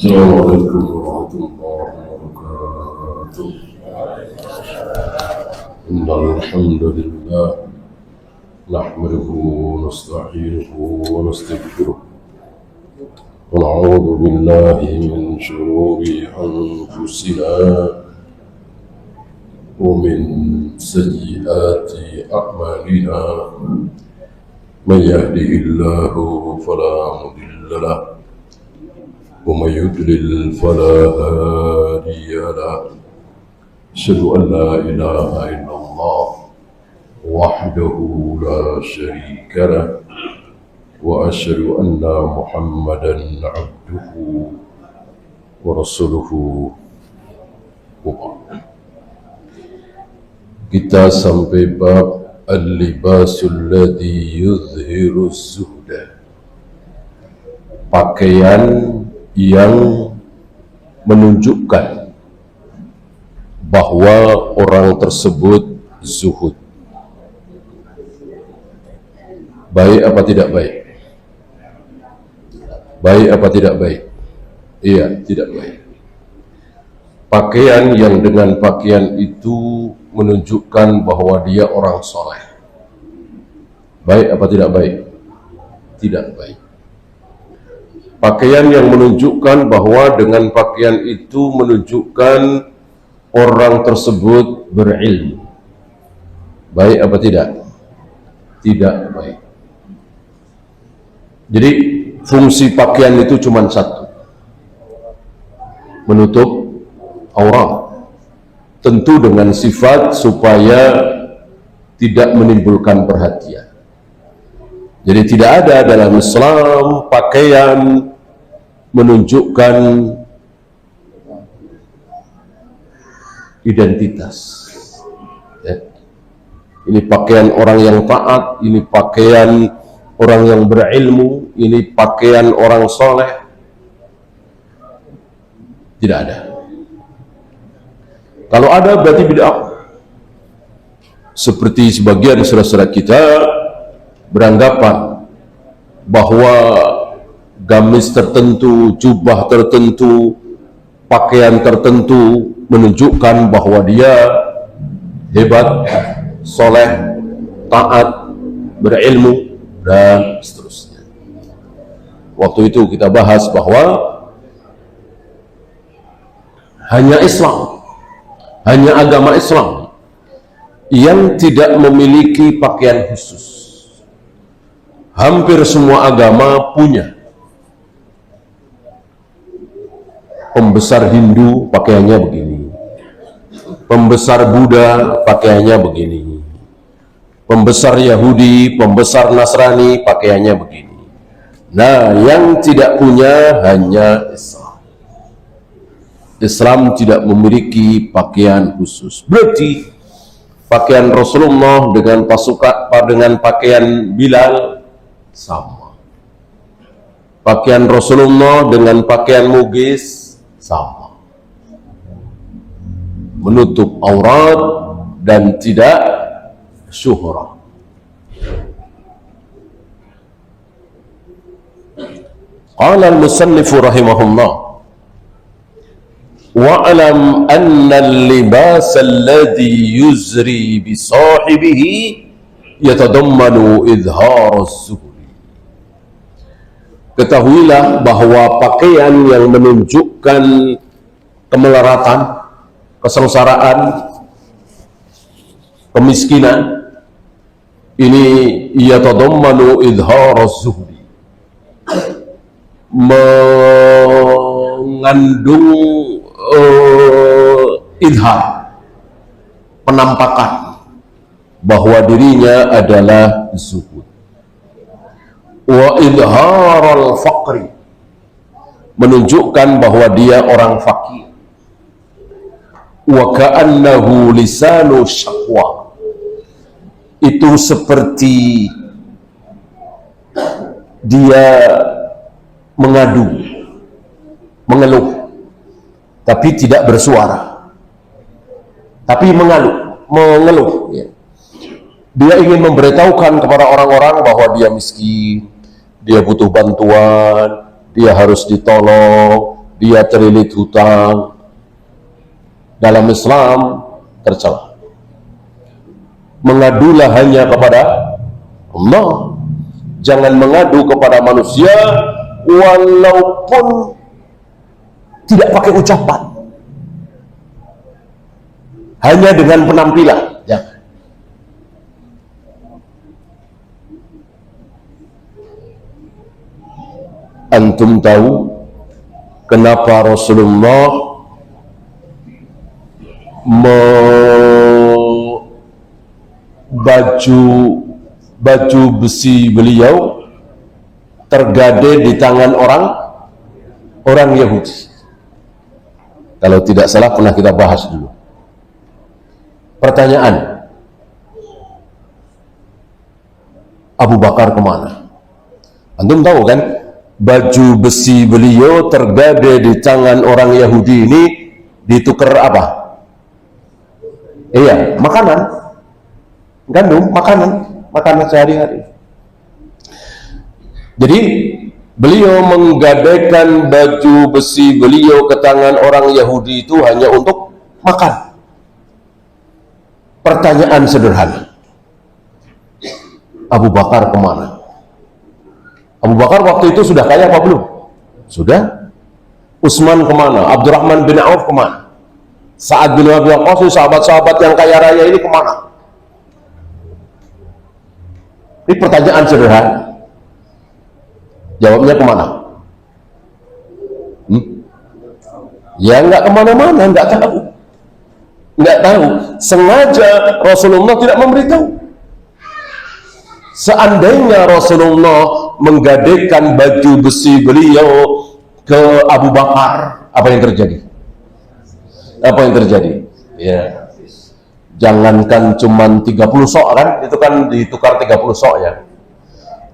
السلام عليكم ورحمة الله وبركاته. إن الحمد لله نحمده ونستعينه ونستغفره ونعوذ بالله من شرور أنفسنا ومن سيئات أعمالنا. من يهده الله فلا مضل له ومن يضلل فلا هادي له. أشهد أن لا إله إلا الله وحده لا شريك له وأشهد أن محمدا عبده ورسوله. Kita sampai bab al-libasul ladzi yuzhiru zuhda, pakaian yang menunjukkan bahwa orang tersebut zuhud. Baik apa tidak baik? Baik apa tidak baik? Iya, tidak baik. Pakaian yang dengan pakaian itu menunjukkan bahwa dia orang soleh. Baik apa tidak baik? Tidak baik. Pakaian yang menunjukkan bahwa dengan pakaian itu menunjukkan orang tersebut berilmu. Baik apa tidak? Tidak baik. Jadi fungsi pakaian itu cuma satu, menutup aurat, tentu dengan sifat supaya tidak menimbulkan perhatian. Jadi tidak ada dalam Islam pakaian menunjukkan identitas. Ya. Ini pakaian orang yang taat, ini pakaian orang yang berilmu, ini pakaian orang soleh. Tidak ada. Kalau ada berarti bid'ah. Seperti sebagian saudara-saudara kita beranggapan bahwa gamis tertentu, jubah tertentu, pakaian tertentu menunjukkan bahwa dia hebat, soleh, taat, berilmu, dan seterusnya. Waktu itu kita bahas bahwa hanya Islam, hanya agama Islam yang tidak memiliki pakaian khusus. Hampir semua agama punya. Pembesar Hindu pakaiannya begini, pembesar Buddha pakaiannya begini, pembesar Yahudi, pembesar Nasrani pakaiannya begini. Nah, yang tidak punya hanya Islam. Islam tidak memiliki pakaian khusus. Berarti pakaian Rasulullah dengan pakaian Bilal sama. Pakaian Rasulullah dengan pakaian Mugis sama, menutup aurat dan tidak syuhrah. Qala al-musannif rahimahullah, wa'lam anna al-libas alladhi yuzri bi sahibihi yatadammanu idhar az-zuhd. Ketahuilah bahwa pakaian yang menunjukkan kemelaratan, kesengsaraan, kemiskinan, ini yatadammanu idhar az-zuhdi, mengandung idhar, penampakan bahwa dirinya adalah zuhud. Wa idhar al-faqri, menunjukkan bahwa dia orang fakir. Wa ka'annahu lisanu syaqwa, itu seperti dia mengadu, mengeluh, tapi tidak bersuara, tapi mengeluh. Ya. Dia ingin memberitahukan kepada orang-orang bahwa dia miskin, dia butuh bantuan, dia harus ditolong, dia terlilit hutang, dalam Islam tercela. Mengadulah hanya kepada Allah, jangan mengadu kepada manusia walaupun tidak pakai ucapan, hanya dengan penampilan. Jangan. Antum tahu kenapa Rasulullah baju besi beliau tergade di tangan orang Yahudi? Kalau tidak salah pernah kita bahas dulu. Pertanyaan, Abu Bakar kemana? Antum tahu kan, baju besi beliau tergade di tangan orang Yahudi ini ditukar apa? Iya, makanan, gandum, makanan sehari-hari. Jadi beliau menggadaikan baju besi beliau ke tangan orang Yahudi itu hanya untuk makan. Pertanyaan sederhana, Abu Bakar kemana? Abu Bakar waktu itu sudah kaya apa belum? Sudah. Utsman kemana? Abdurrahman bin Auf kemana? Sa'ad bin Abi Waqqas, sahabat-sahabat yang kaya raya ini kemana? Ini pertanyaan sederhana. Jawabnya kemana? Ya nggak kemana-mana, nggak tahu. Nggak tahu. Sengaja Rasulullah tidak memberitahu. Seandainya Rasulullah menggadaikan baju besi beliau ke Abu Bakar, apa yang terjadi? Apa yang terjadi? Ya, jangankan cuman 30 sok kan, itu kan ditukar 30 sok ya.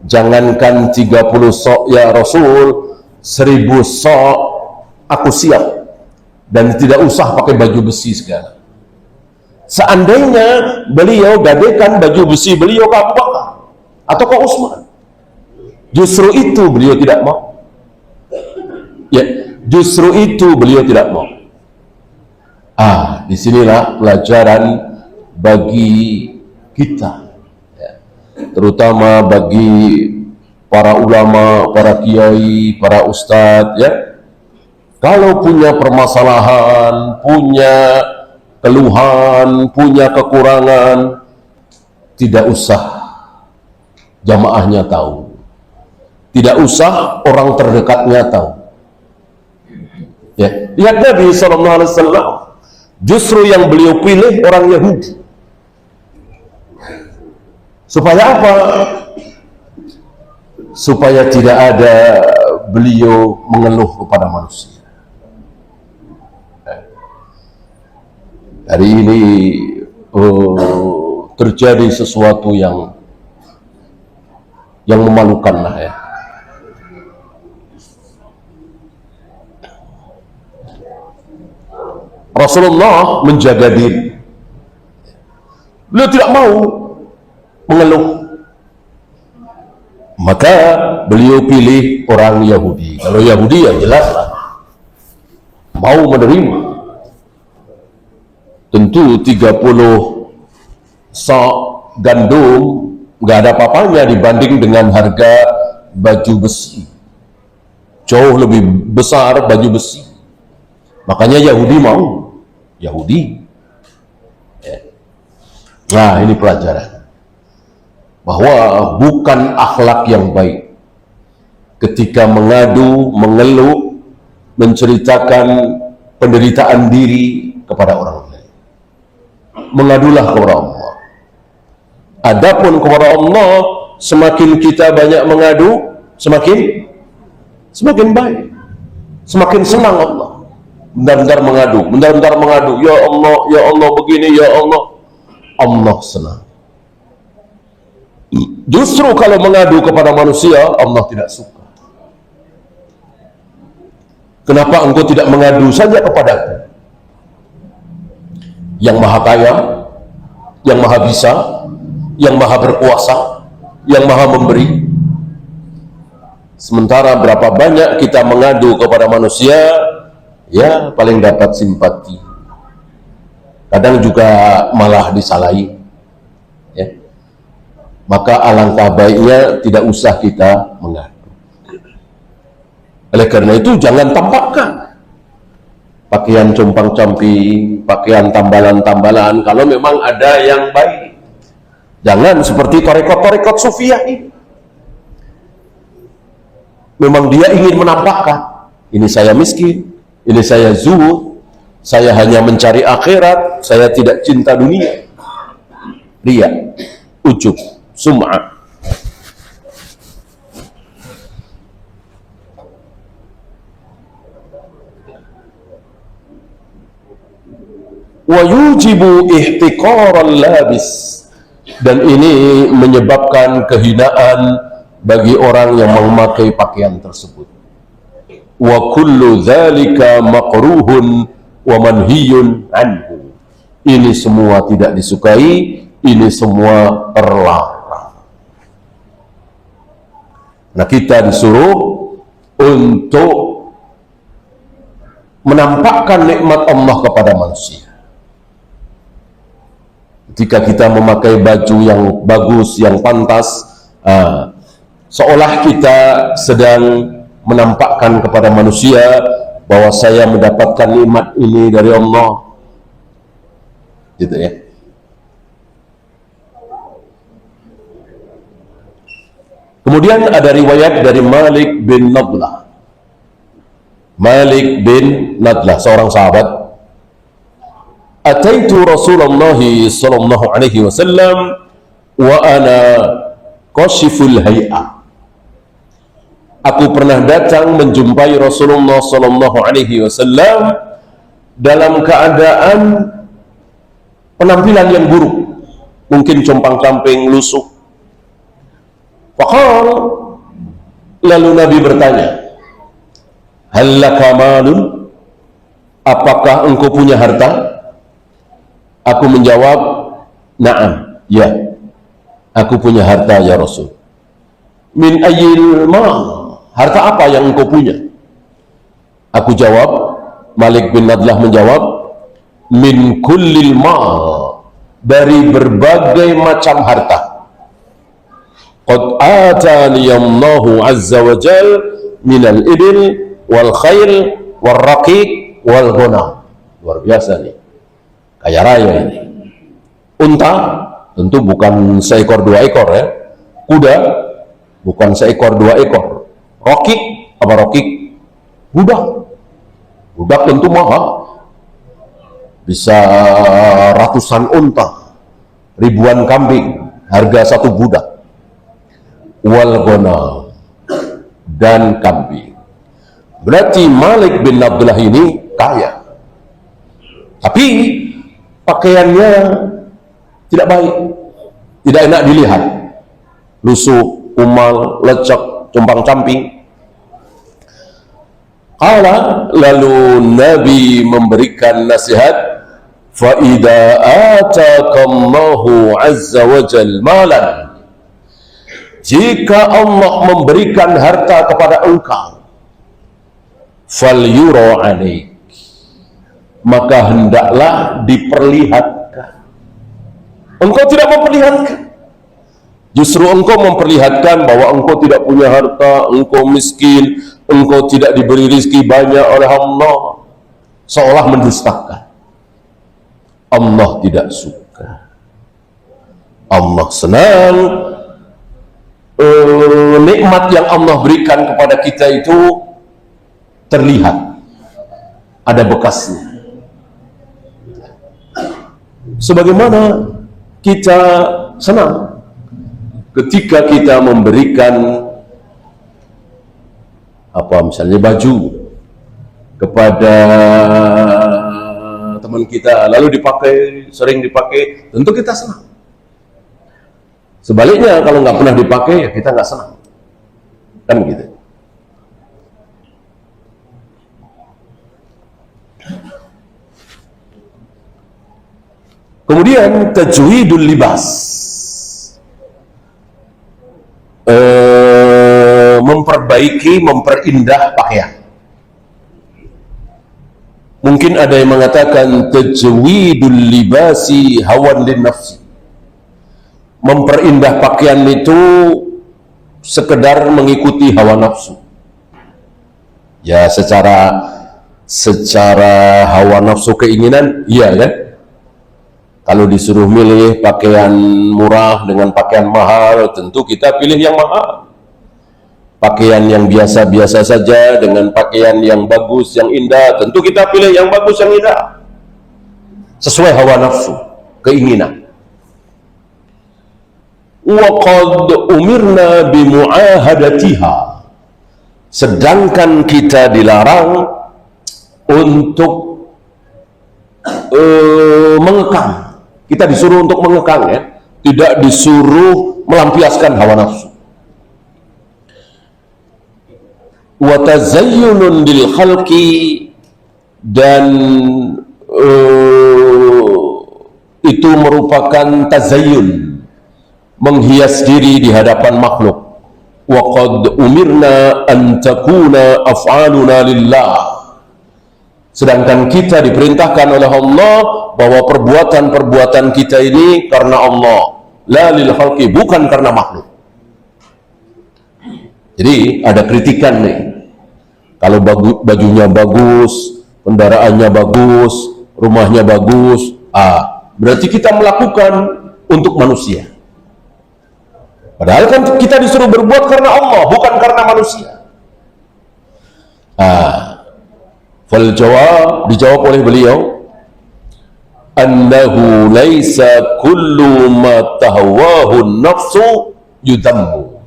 Jangankan 30 sok ya Rasul, 1000 sok aku siap, dan tidak usah pakai baju besi segala. Seandainya beliau gadaikan baju besi beliau ke Abu Bakar atau ke Utsman, justru itu beliau tidak mau. Ya, justru itu beliau tidak mau. Disinilah pelajaran bagi kita, ya, terutama bagi para ulama, para kiai, para ustadz, ya. Kalau punya permasalahan, punya keluhan, punya kekurangan, tidak usah jamaahnya tahu, tidak usah orang terdekatnya tahu. Ya, lihat Nabi SAW, justru yang beliau pilih orang Yahudi. Supaya apa? Supaya tidak ada beliau mengeluh kepada manusia. Hari ini terjadi sesuatu yang memalukan lah ya. Rasulullah menjaga diri. Beliau tidak mau mengeluh. Maka beliau pilih orang Yahudi. Kalau Yahudi ya jelaslah mau menerima. Tentu 30 sok gandum nggak ada apa-apanya dibanding dengan harga baju besi. Jauh lebih besar baju besi. Makanya Yahudi mau. Yahudi. Ya. Nah, ini pelajaran bahwa bukan akhlak yang baik ketika mengadu, mengeluh, menceritakan penderitaan diri kepada orang lain. Mengadulah kepada Allah. Adapun kepada Allah, semakin kita banyak mengadu, semakin baik, semakin senang Allah. Bentar-bentar mengadu, ya Allah begini, ya Allah, Allah senang. Justru kalau mengadu kepada manusia, Allah tidak suka. Kenapa engkau tidak mengadu saja kepadaku, yang maha kaya, yang maha bisa, yang maha berkuasa, yang maha memberi? Sementara berapa banyak kita mengadu kepada manusia ya paling dapat simpati. Kadang juga malah disalahi. Ya. Maka alangkah baiknya tidak usah kita mengadu. Oleh karena itu jangan tampakkan pakaian compang-camping, pakaian tambalan-tambalan kalau memang ada yang baik. Jangan seperti tarekat-tarekat sufiah ini. Memang dia ingin menampakkan, ini saya miskin, ini saya zuhud, saya hanya mencari akhirat, saya tidak cinta dunia. Riya, ujub, sum'ah. Wa yujibu ihtiqaral labis, dan ini menyebabkan kehinaan bagi orang yang memakai pakaian tersebut. Wa kullu dzalika maqruhun wa manhiyun anhu. Ini semua tidak disukai, ini semua terlarang. Nah, kita disuruh untuk menampakkan nikmat Allah kepada manusia. Ketika kita memakai baju yang bagus, yang pantas, seolah kita sedang menampakkan kepada manusia bahwa saya mendapatkan nikmat ini dari Allah, gitu ya. Kemudian ada riwayat dari Malik bin Nadlah. Malik bin Nadlah, seorang sahabat. Ataitu Rasulullah sallallahu alaihi wasallam wa ana qashiful hay'ah. Aku pernah datang menjumpai Rasulullah sallallahu alaihi wasallam dalam keadaan penampilan yang buruk, mungkin compang-camping, lusuh. Faqal, lalu Nabi bertanya, hal laka malun, apakah engkau punya harta? Aku menjawab, na'am, ya, aku punya harta ya Rasul. Min ayyil mal, harta apa yang engkau punya? Aku jawab, Malik bin Nadlah menjawab, min kullil mal, dari berbagai macam harta. Qad atani Allahu azza wa jal minal ibil wal khail wal raqiq wal ghanam. Luar biasa nih, kaya raya ini. Unta tentu bukan seekor dua ekor ya, kuda bukan seekor dua ekor. Rokik, apa rokik? Budak. Budak tentu mahal. Bisa ratusan unta, ribuan kambing, harga satu budak. Wal ghanam, dan kambing. Berarti Malik bin Abdullah ini kaya. Tapi pakaiannya tidak baik, tidak enak dilihat. Lusuh, kumal, lecek, compang-camping. Lalu Nabi memberikan nasihat, fa idza ataakallahu azza wa jal malan, jika Allah memberikan harta kepada engkau, fal yura alaik, maka hendaklah diperlihatkan. Engkau tidak memperlihatkan, justru engkau memperlihatkan bahwa engkau tidak punya harta, engkau miskin, engkau tidak diberi rezeki banyak oleh Allah, seolah mendustakan. Allah tidak suka. Allah senang nikmat yang Allah berikan kepada kita itu terlihat, ada bekasnya. Sebagaimana kita senang ketika kita memberikan misalnya baju kepada teman kita, lalu dipakai, sering dipakai, tentu kita senang. Sebaliknya kalau nggak pernah dipakai, ya kita nggak senang, kan gitu. Kemudian tajwidul libas, memperbaiki, memperindah pakaian. Mungkin ada yang mengatakan tajwidul libasi hawan lin nafsi. Memperindah pakaian itu sekedar mengikuti hawa nafsu. Ya, secara hawa nafsu keinginan, iya kan? Kalau disuruh milih pakaian murah dengan pakaian mahal, tentu kita pilih yang mahal. Pakaian yang biasa-biasa saja dengan pakaian yang bagus, yang indah, tentu kita pilih yang bagus, yang indah. Sesuai hawa nafsu, keinginan. Wa qad umirna bimu'ahadatiha. Sedangkan kita dilarang untuk mengekang. Kita disuruh untuk mengekang, ya. Tidak disuruh melampiaskan hawa nafsu. Wa tazayyunun lil khalqi, dan itu merupakan tazayyun, menghias diri di hadapan makhluk. Wa qad umirna an takuna af'aluna lillah. Sedangkan kita diperintahkan oleh Allah bahwa perbuatan-perbuatan kita ini karena Allah, la lil khalqi, bukan karena makhluk. Jadi ada kritikan nih, kalau bajunya bagus, kendaraannya bagus, rumahnya bagus, berarti kita melakukan untuk manusia. Padahal kan kita disuruh berbuat karena Allah, bukan karena manusia. Fal jawab, dijawab oleh beliau, annahu laisa kullu ma tahwahu nafsu yudammu.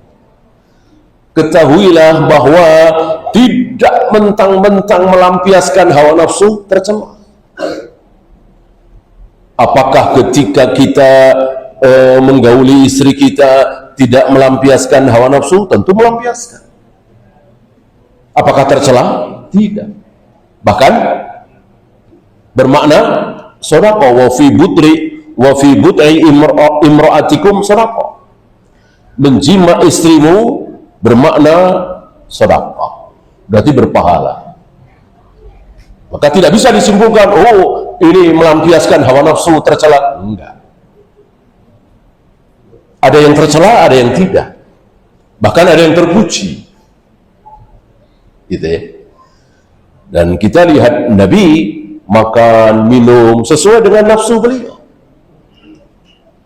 Ketahuilah bahwa tidak mentang-mentang melampiaskan hawa nafsu tercela. Apakah ketika kita menggauli istri kita tidak melampiaskan hawa nafsu? Tentu melampiaskan. Apakah tercela? Tidak. Bahkan bermakna sedekah. Wa fi bud'i imra'atikum sedekah. Menjima istrimu bermakna sedekah, berarti berpahala. Maka tidak bisa disimpulkan, oh ini melampiaskan hawa nafsu tercela. Enggak. Ada yang tercela, ada yang tidak. Bahkan ada yang terpuji. Gitu ya. Dan kita lihat Nabi makan, minum sesuai dengan nafsu beliau.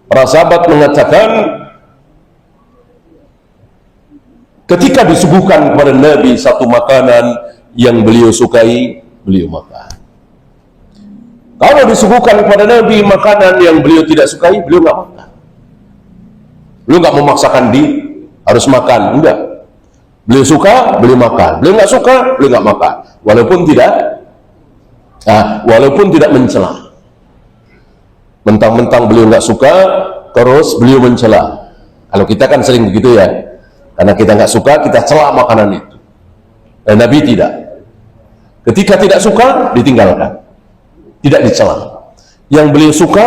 Para sahabat mengatakan, ketika disuguhkan kepada Nabi satu makanan yang beliau sukai, beliau makan. Kalau disuguhkan kepada Nabi makanan yang beliau tidak sukai, beliau nggak makan. Beliau nggak memaksakan diri harus makan, enggak. Beliau suka, beliau makan. Beliau nggak suka, beliau nggak makan. Walaupun tidak mencela. Mentang-mentang beliau nggak suka, terus beliau mencela. Kalau kita kan sering begitu ya. Karena kita nggak suka, kita cela makanan itu. Dan Nabi tidak. Ketika tidak suka, ditinggalkan. Tidak dicela. Yang beliau suka,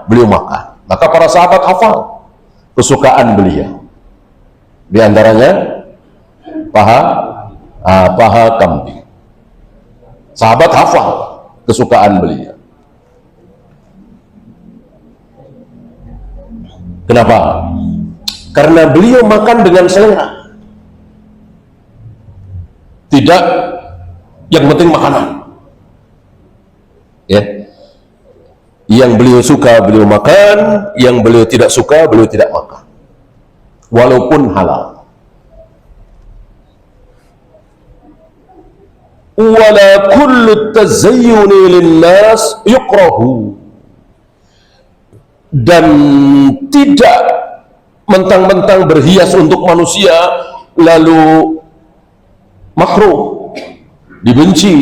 beliau makan. Maka para sahabat hafal kesukaan beliau. Di antaranya paha kambing. Sahabat hafal kesukaan beliau. Kenapa? Karena beliau makan dengan selera. Tidak yang penting makanan. Ya. Yang beliau suka beliau makan, yang beliau tidak suka beliau tidak makan. Walaupun halal. Wala kullu tazayyuni linnas yukrahu. Dan tidak mentang-mentang berhias untuk manusia lalu makruh, dibenci,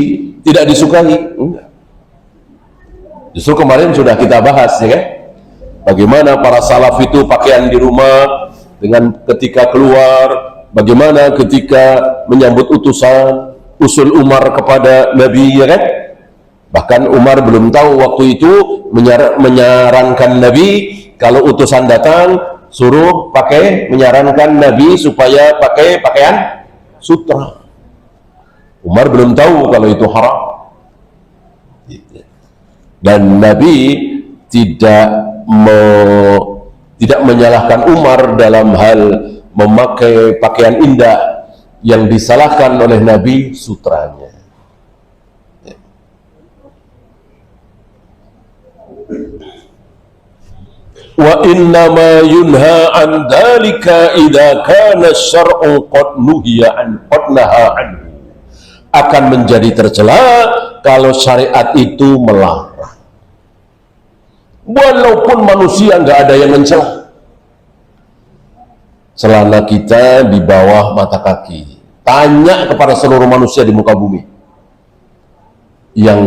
tidak disukai. Enggak. Justru kemarin sudah kita bahas ya kan, bagaimana para salaf itu pakaian di rumah dengan ketika keluar, bagaimana ketika menyambut usul Umar kepada Nabi ya kan. Bahkan Umar belum tahu waktu itu menyarankan Nabi kalau utusan datang suruh menyarankan Nabi supaya pakai pakaian sutra. Umar belum tahu kalau itu haram. Dan Nabi tidak menyalahkan Umar dalam hal memakai pakaian indah. Yang disalahkan oleh Nabi sutranya. Wa innama yunha an dzalika idza kana syar'u qad nuhiya an qad naha anhu. Akan menjadi tercela kalau syariat itu melarang. Walaupun manusia nggak ada yang mencela. Celana kita di bawah mata kaki. Tanya kepada seluruh manusia di muka bumi. Yang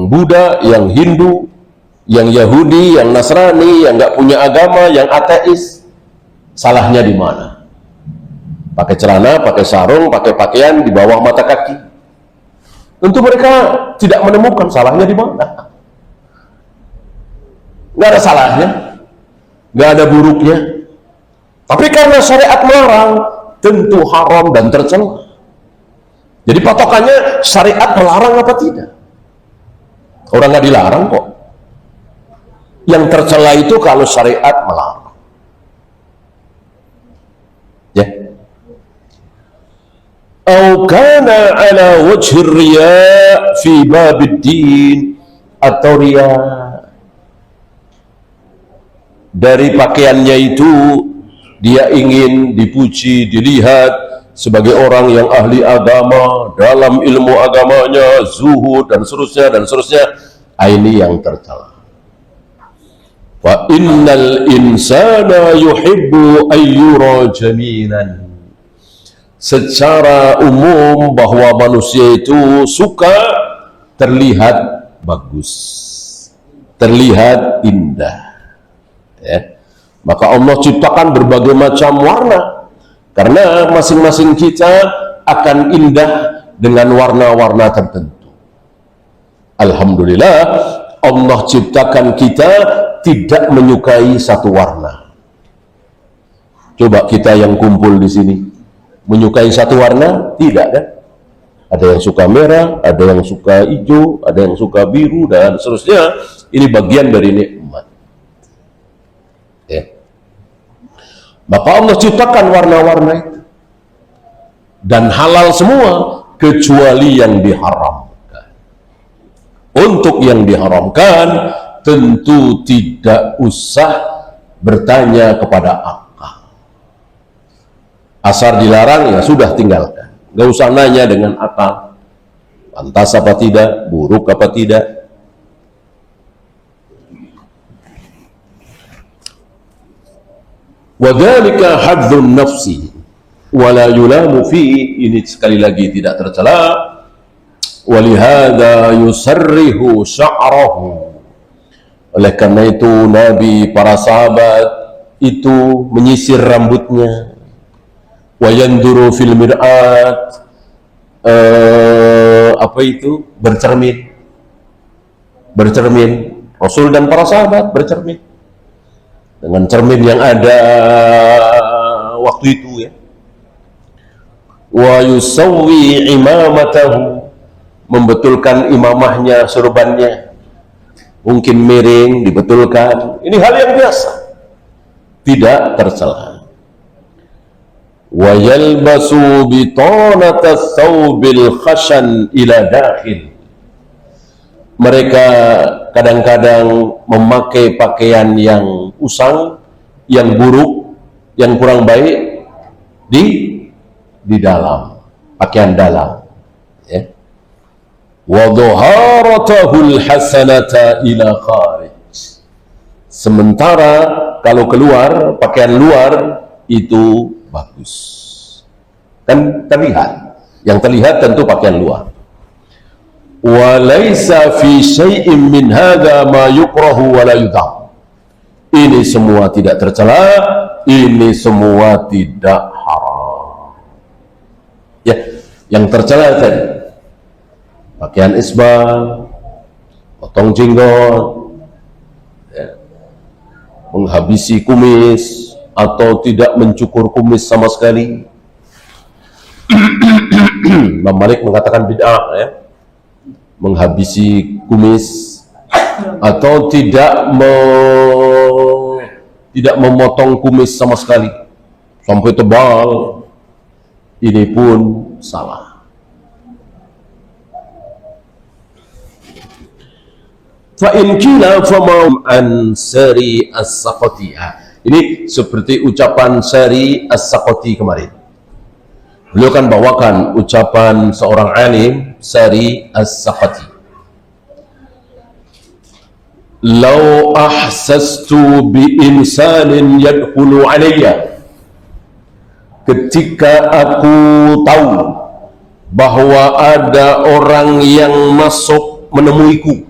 Buddha, yang Hindu, yang Yahudi, yang Nasrani, yang nggak punya agama, yang ateis, salahnya di mana? Pakai celana, pakai sarung, pakai pakaian di bawah mata kaki. Tentu mereka tidak menemukan salahnya di mana. Nggak ada salahnya, nggak ada buruknya. Tapi karena syariat melarang, tentu haram dan tercela. Jadi patokannya syariat melarang apa tidak? Orang nggak dilarang kok. Yang tercela itu kalau syariat melarang. Ya. Au kana ala wajhi riya fi babid din, atau riya dari pakaiannya itu dia ingin dipuji, dilihat sebagai orang yang ahli agama, dalam ilmu agamanya, zuhud dan seterusnya, ini yang tercela. Fa innal insana yuhibbu ayyura jamilan. Secara umum bahwa manusia itu suka terlihat bagus, terlihat indah. Ya. Maka Allah ciptakan berbagai macam warna, karena masing-masing kita akan indah dengan warna-warna tertentu. Alhamdulillah, Allah ciptakan kita tidak menyukai satu warna. Coba kita yang kumpul di sini, menyukai satu warna? Tidak kan? Ada yang suka merah, ada yang suka hijau, ada yang suka biru, dan seterusnya. Ini bagian dari nikmat. Ya. Maka Allah ciptakan warna-warna itu, dan halal semua kecuali yang diharamkan. Untuk yang diharamkan tentu tidak usah bertanya kepada akal. Asar dilarang, ya sudah, tinggalkan. Gak usah nanya dengan akal, pantas apa tidak, buruk apa tidak. Wadzalika hadzun nafsi wala yulamu fi. Ini sekali lagi tidak tercela. Walihada yusarrihu sya'rahu. Oleh karena itu Nabi, para sahabat itu menyisir rambutnya. Wa yanduru fil mir'at, apa itu? Bercermin. Rasul dan para sahabat bercermin dengan cermin yang ada waktu itu, ya. Wa yusawwi imamatahu, membetulkan imamahnya, surbannya. Mungkin miring, dibetulkan. Ini hal yang biasa, tidak tercela. Wa yalbasu bitanata thawbil khashan ila dakhil. Mereka kadang-kadang memakai pakaian yang usang, yang buruk, yang kurang baik di dalam, pakaian dalam. Ya. Wa dhuharatahul hasanata ila kharij. Sementara kalau keluar, pakaian luar itu bagus. Kan terlihat. Yang terlihat tentu pakaian luar. Wa laisa fi syai'in min hadza ma yukrahu wa la yudham. Ini semua tidak tercela, ini semua tidak haram. Ya, yang tercela tadi pakaian isbal, potong jenggot, ya, menghabisi kumis, atau tidak mencukur kumis sama sekali. Imam Malik mengatakan bid'ah, ya. Menghabisi kumis atau tidak memotong kumis sama sekali sampai tebal, ini pun salah. Fa in qila fama an Sari As-Saqati. Ini seperti ucapan Sari As-Saqati kemarin. Beliau kan bawakan ucapan seorang alim, Sari As-Saqati. Lau ahsastu bi insanin yadkhulu alayya, ketika aku tahu bahwa ada orang yang masuk menemuiku,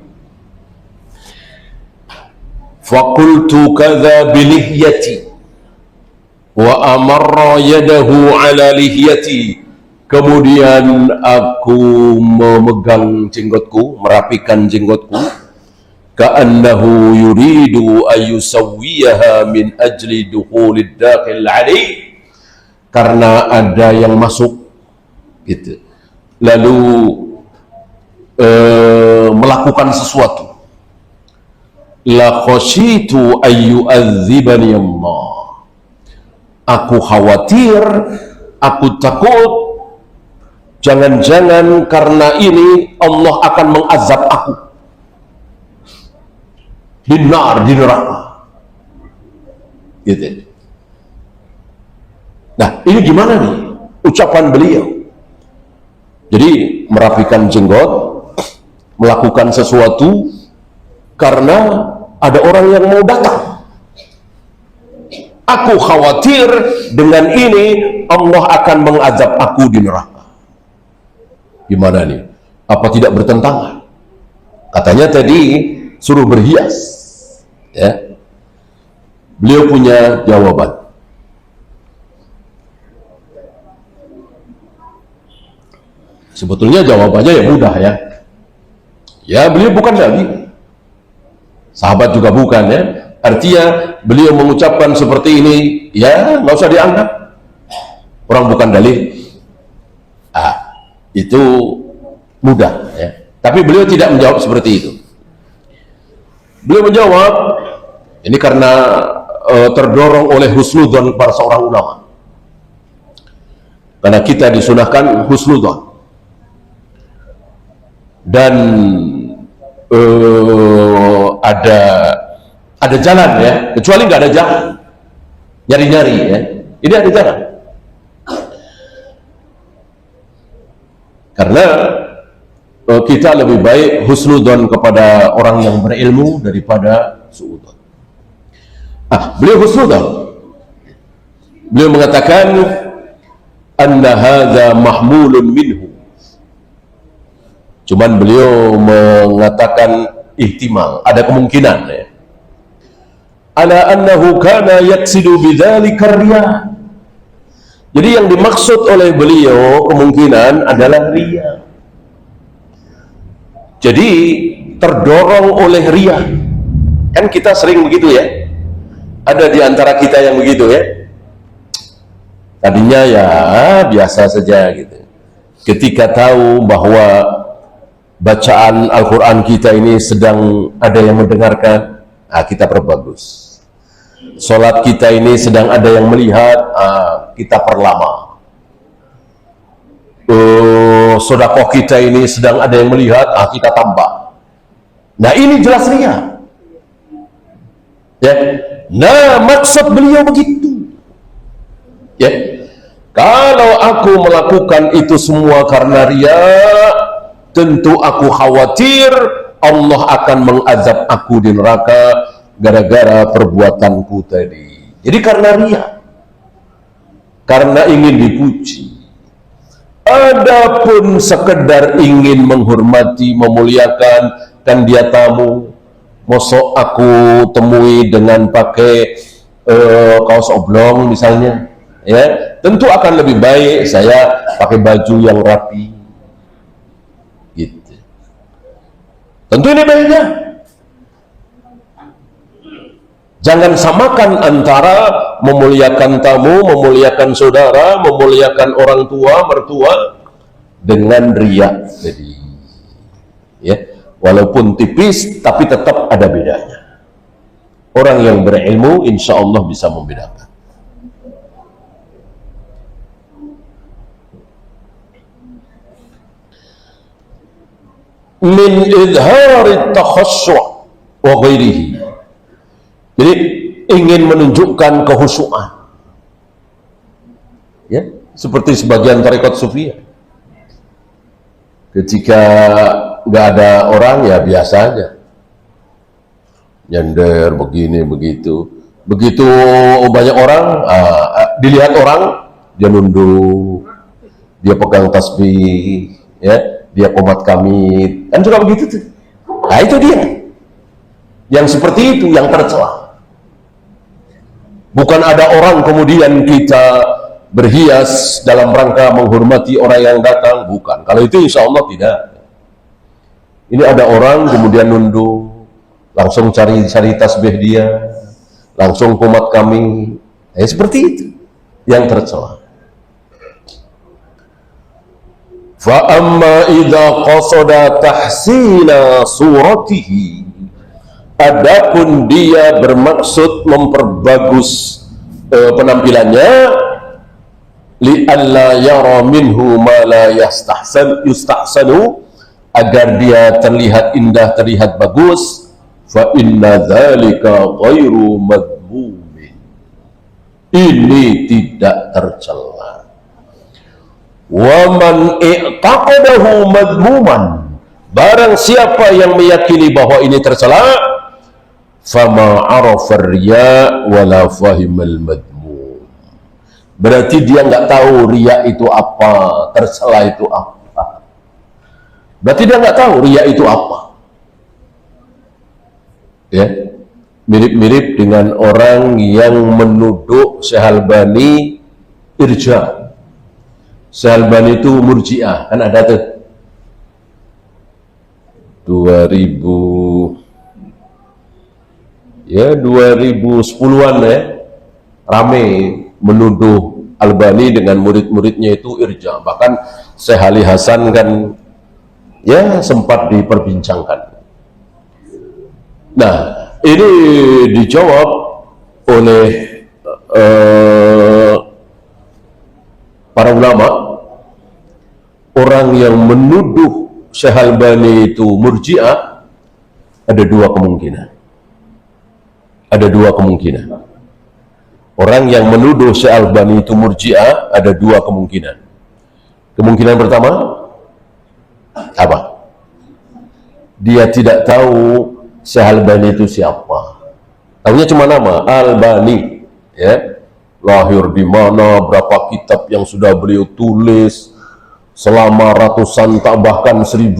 faqultu kadza bilihyati wa amarra yadahu ala lihyati, kemudian aku memegang jenggotku, merapikan jenggotku, ka'annahu yuridu ayusawwiyaha min ajli dukhulid dakhil alaih, karena ada yang masuk gitu, lalu melakukan sesuatu. La khasyitu ayyu'adzibani Allah, aku khawatir, aku takut jangan-jangan karena ini Allah akan mengazab aku binar, di neraka gitu. Nah, ini gimana nih ucapan beliau? Jadi merapikan jenggot, melakukan sesuatu karena ada orang yang mau datang. Aku khawatir dengan ini Allah akan mengazab aku di neraka. Gimana nih? Apa tidak bertentangan? Katanya tadi suruh berhias. Ya, beliau punya jawaban. Sebetulnya jawabannya ya mudah ya. Ya, beliau bukan nabi, sahabat juga bukan ya. Artinya beliau mengucapkan seperti ini, ya nggak usah dianggap, orang bukan dalil. Itu mudah ya. Tapi beliau tidak menjawab seperti itu. Beliau menjawab, ini karena terdorong oleh husnudzon para seorang ulama. Karena kita disunahkan husnudzon. Dan ada jalan ya, kecuali nggak ada jalan, nyari-nyari ya. Ini ada jalan. Karena kita lebih baik husnudzon kepada orang yang berilmu daripada suudzon. Beliau husnudzon. Beliau mengatakan anna hadza mahmulun minhu. Cuman beliau mengatakan ihtimal, ada kemungkinan ya. Ala annahu kana yaksidu bidzalika riya. Jadi yang dimaksud oleh beliau kemungkinan adalah riya. Jadi terdorong oleh riya. Kan kita sering begitu ya. Ada di antara kita yang begitu ya. Tadinya ya biasa saja gitu. Ketika tahu bahwa bacaan Al-Quran kita ini sedang ada yang mendengarkan, kita perbagus. Sholat kita ini sedang ada yang melihat, kita perlama. Sedekah kita ini sedang ada yang melihat, kita tambah. Nah, ini jelas riya. Ya. Nah, maksud beliau begitu. Ya. Kalau aku melakukan itu semua karena riya, tentu aku khawatir Allah akan mengazab aku di neraka gara-gara perbuatanku tadi. Jadi karena riya, karena ingin dipuji. Adapun sekedar ingin menghormati, memuliakan, kan dia tamu, mosok aku temui dengan pakai kaos oblong misalnya, ya tentu akan lebih baik saya pakai baju yang rapi, gitu. Tentu ini baiknya. Jangan samakan antara memuliakan tamu, memuliakan saudara, memuliakan orang tua, mertua dengan riya. Jadi, ya, Walaupun tipis, tapi tetap ada bedanya. Orang yang berilmu, insya Allah bisa membedakan. Min idhari takhasyu' wa ghairihi. Jadi ingin menunjukkan kehusuan. Ya, seperti sebagian tarekat Sufiyah. Ketika nggak ada orang, ya biasa aja, nyender begini begitu. Begitu banyak orang, dilihat orang, dia nunduk, dia pegang tasbih, ya, dia qomat kamit, kan juga begitu tuh. Nah itu dia, yang seperti itu yang tercela. Bukan ada orang kemudian kita berhias dalam rangka menghormati orang yang datang, bukan. Kalau itu insya Allah tidak. Ini ada orang kemudian nunduk, langsung cari tasbih dia, langsung qomat kami, seperti itu yang tercela. Fa amma idza qasada tahsina suratihi, adapun dia bermaksud memperbagus penampilannya, li'alla yara minhu ma la yustahsanu, agar dia terlihat indah, terlihat bagus, fa inna dzalika ghairu madhmumin, ini tidak tercela. Wa man i'taqadahu madhmuman, barang siapa yang meyakini bahwa ini tercela, fama arafa riya wala fahimal madhmum, berarti dia nggak tahu riya itu apa, tercela itu apa. Berarti dia nggak tahu riya itu apa. Ya, mirip-mirip dengan orang yang menuduh Syekh Albani irja. Syekh Albani itu murji'ah, kan ada tuh 2010-an ya, rame menuduh Albani dengan murid-muridnya itu irja. Bahkan Syekh Ali Hasan kan ya sempat diperbincangkan. Nah, ini dijawab oleh para ulama. Orang yang menuduh Syekh Albani itu murji'ah, ada dua kemungkinan. Ada dua kemungkinan. Orang yang menuduh Syekh Albani itu murji'ah, ada dua kemungkinan. Kemungkinan pertama, apa? Dia tidak tahu Syekh Albani itu siapa. Tahunya cuma nama, Albani. Ya. Lahir di mana, berapa kitab yang sudah beliau tulis, selama ratusan, tak bahkan 1000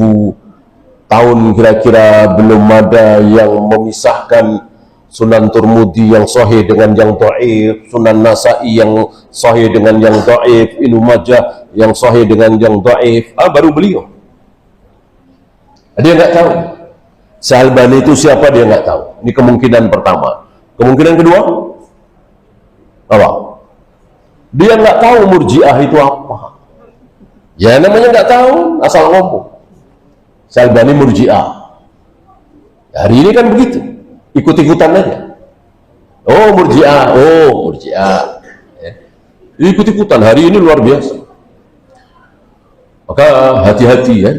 tahun kira-kira belum ada yang memisahkan Sunan Turmudi yang sahih dengan yang dhaif, Sunan Nasa'i yang sahih dengan yang dhaif, Ibnu Majah yang sahih dengan yang dhaif. Baru beliau. Dia nggak tahu Syekh Albani itu siapa, dia nggak tahu. Ini kemungkinan pertama. Kemungkinan kedua, apa? Dia nggak tahu murji'ah itu apa. Ya namanya nggak tahu, asal ngomong. Syekh Albani murji'ah. Hari ini kan begitu. Ikut-ikutan aja. Oh murji'ah, ya. Ikut-ikutan, hari ini luar biasa. Maka hati-hati ya,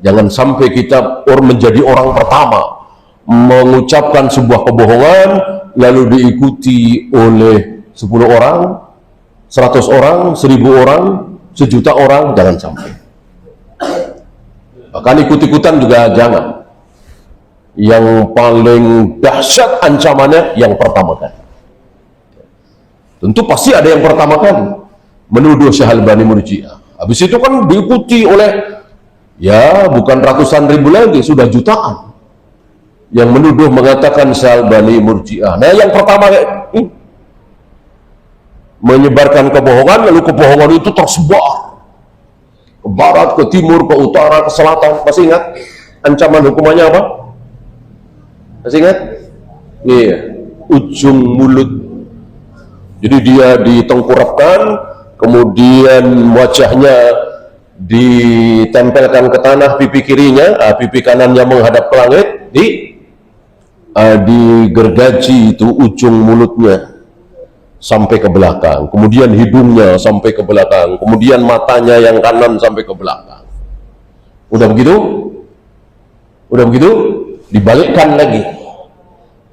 jangan sampai kita menjadi orang pertama mengucapkan sebuah kebohongan lalu diikuti oleh 10 orang, 100 orang, 1000 orang, 1.000.000 orang, jangan sampai. Bahkan ikut-ikutan juga jangan. Yang paling dahsyat ancamannya yang pertama kali. Tentu pasti ada yang pertama kali menuduh Syekh Albani murji'ah. Habis itu kan diikuti oleh ya bukan ratusan ribu lagi, sudah jutaan yang menuduh mengatakan Syekh Albani murji'ah. Nah yang pertama menyebarkan kebohongan, lalu kebohongan itu tersebar ke barat, ke timur, ke utara, ke selatan. Masih ingat ancaman hukumannya apa? Masih ingat? Iya, ujung mulut. Jadi dia ditengkurapkan, kemudian wajahnya ditempelkan ke tanah pipi kirinya, pipi kanannya menghadap ke langit, digergaji itu ujung mulutnya sampai ke belakang, kemudian hidungnya sampai ke belakang, kemudian matanya yang kanan sampai ke belakang. Udah begitu, dibalikkan lagi.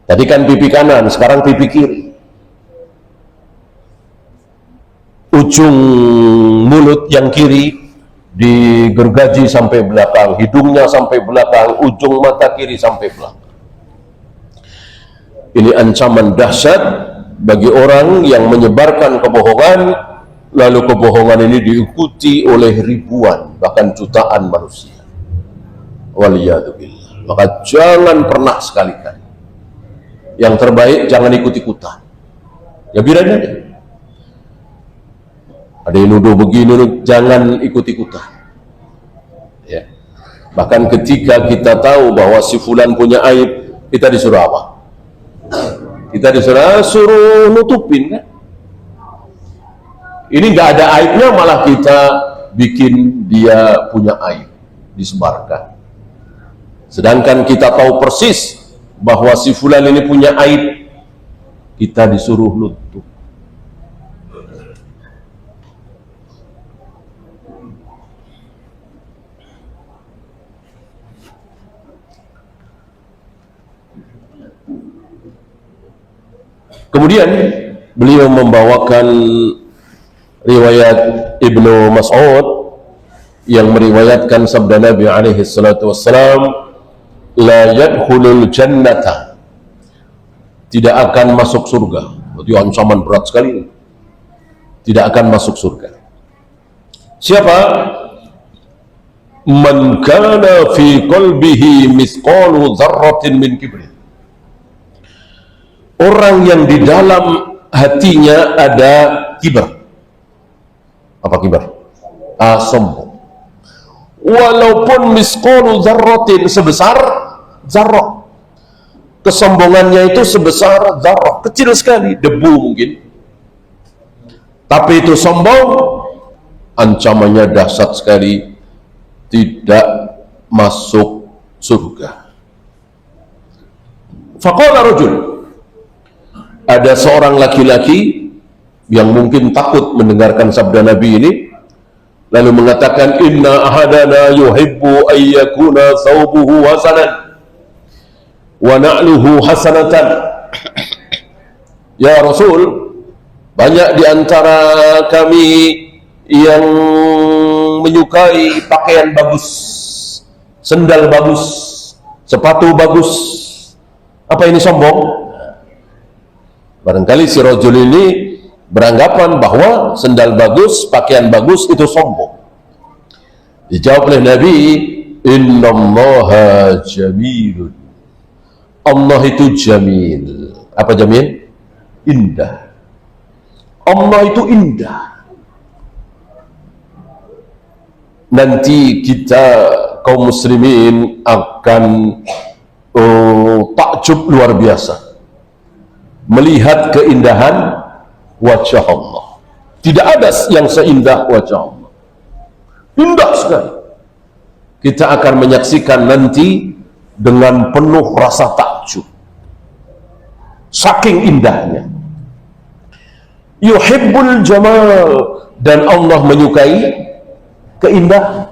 Tadi kan pipi kanan, sekarang pipi kiri. Ujung mulut yang kiri digergaji sampai belakang, hidungnya sampai belakang, ujung mata kiri sampai belakang. Ini ancaman dahsyat bagi orang yang menyebarkan kebohongan, lalu kebohongan ini diikuti oleh ribuan bahkan jutaan manusia. Waliyadzubillah. Maka jangan pernah sekali-kali. Yang terbaik jangan ikut-ikutan. Ya biarin aja. Ada yang nuduh begini, jangan ikut-ikutan. Ya. Bahkan ketika kita tahu bahwa si fulan punya aib, kita disuruh apa? Kita disuruh nutupin, kan? Ini nggak ada aibnya, malah kita bikin dia punya aib, disebarkan. Sedangkan kita tahu persis bahwa si fulan ini punya aib, kita disuruh nutup. Kemudian beliau membawakan riwayat Ibnu Mas'ud yang meriwayatkan sabda Nabi alaihi salatu wassalam, la yadkhulul jannata, tidak akan masuk surga. Itu ancaman berat sekali. Tidak akan masuk surga. Siapa? Man kana fi qalbihi mithqalu dzarratin min kibrin. Orang yang di dalam hatinya ada kibar. Apa kibar? Sombong. Walaupun misqalu dzarratin, sebesar zarrah. Kesombongannya itu sebesar zarrah, kecil sekali, debu mungkin. Tapi itu sombong, ancamannya dahsyat sekali, tidak masuk surga. Faqala rajul, ada seorang laki-laki yang mungkin takut mendengarkan sabda Nabi ini, lalu mengatakan, inna ahadana yuhibbu ayyakuna thawbuhu hasanan wa na'luhu hasanatan. Ya Rasul, banyak di antara kami yang menyukai pakaian bagus, sendal bagus, sepatu bagus. Apa ini sombong? Barangkali si rajul ini beranggapan bahwa sendal bagus, pakaian bagus itu sombong. Dijawab oleh Nabi, innallaha jamilun. Allah itu jamil. Apa jamil? Indah. Allah itu indah. Nanti kita kaum muslimin akan takjub luar biasa melihat keindahan wajah Allah. Tidak ada yang seindah wajah Allah. Indah sekali. Kita akan menyaksikan nanti dengan penuh rasa takjub. Saking indahnya. Yuhibbul jamal, dan Allah menyukai keindahan.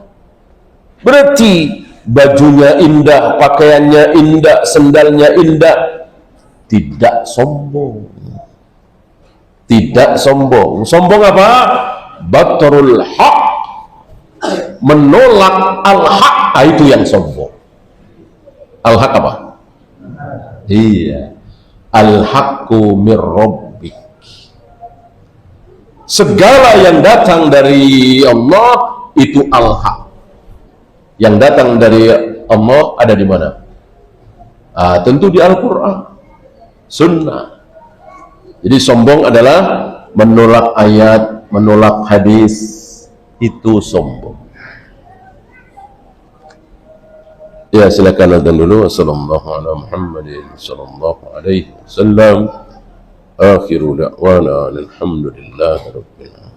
Berarti bajunya indah, pakaiannya indah, sendalnya indah. Tidak sombong. Tidak sombong. Sombong apa? Batrul haq, menolak al-haq, itu yang sombong. Al-haq apa? Iya, al-haqqu mir rabbik. Segala yang datang dari Allah itu al-haq. Yang datang dari Allah ada di mana? Tentu di Al-Quran, Sunnah. Jadi sombong adalah menolak ayat, menolak hadis, itu sombong. Ya, silakan azan dulu. Wassallallahu ala Muhammadin sallallahu alaihi wasallam. Akhiru da'wana alhamdulillahi rabbil alamin.